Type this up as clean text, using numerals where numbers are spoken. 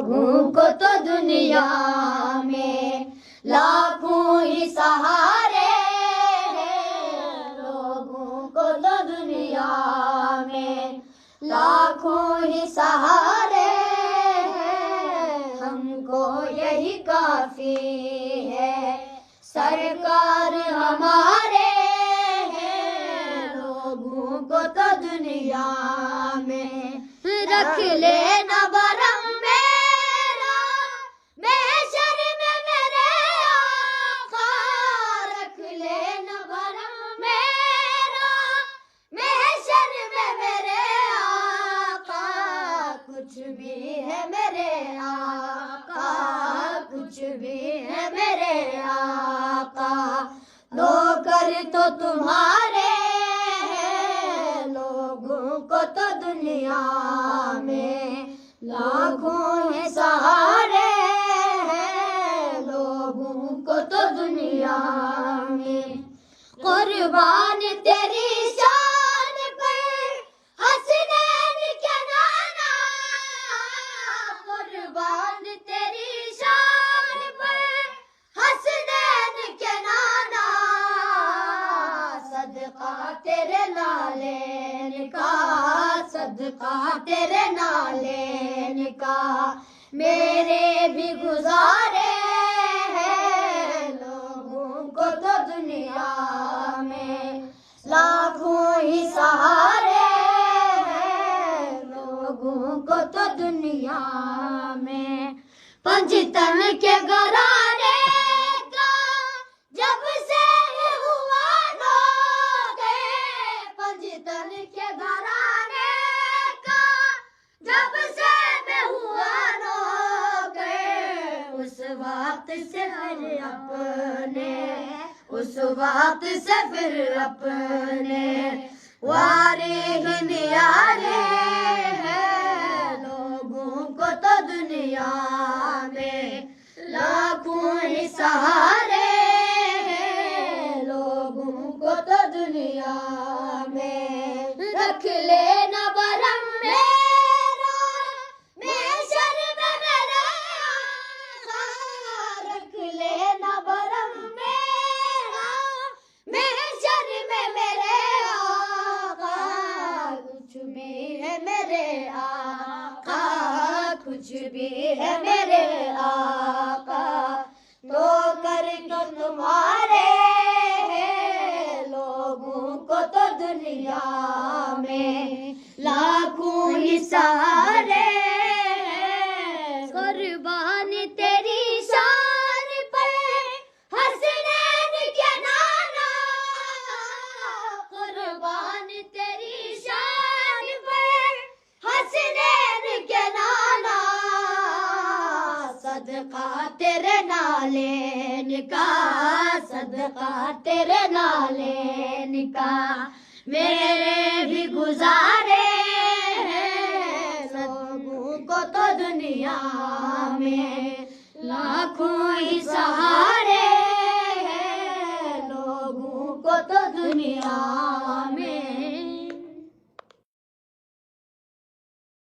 लोगों को तो दुनिया में लाखों ही सहारे हैं, लोगों को तो दुनिया में लाखों ही सहारे हैं, हमको यही काफी है सरकार हमारे हैं, लोगों को तो दुनिया में रख लेना बरम मेरा महशर में मेरे आका, रख लेना बरम मेरा महशर में मेरे आका, कुछ भी है मेरे आका, कुछ भी है मेरे आका, नौकर तो तुम्हारे हैं, लोगों को तो दुनिया में लाखों ही सहारे हैं, लोगों को तो दुनिया में कुर्बान तेरी शान पर हसनैन के नाना, कुर्बान तेरी शान पर हसनैन के नाना, सदका तेरे लालेन का, सदका तेरे नालेन का, मेरे भी गुजारे हैं, लोगों को तो दुनिया में लाखों ही सहारे हैं, लोगों को तो दुनिया में पंजतन के घराने का जब से हुआ लोगे, पंजतन के घराने का जब से मैं हुआ लोगे, उस वक्त से फिर अपने, उस वक्त से फिर अपने वारे ही न्यारे हैं, लोगों को तो दुनिया में लाखों ही सहारे हैं, लोगों को तो दुनिया में रख लेना बरम मेरा महशर में मेरे आका, रख लेना बरम मेरा महशर में मेरे आका, कुछ भी है मेरे आका, कुछ भी है मेरे आका, नौकर तो तुम्हारे हैं, लोगों को तो दुनिया में लाखों ही सहारे हैं, कुर्बान तेरी शान पर हसनैन के नाना, कुर्बान तेरी शान पर हसनैन के नाना, सदका तेरे नालेन का, सदका तेरे नालेन का, मेरे भी गुजारे हैं, लोगों को तो दुनिया में लाखों ही सहारे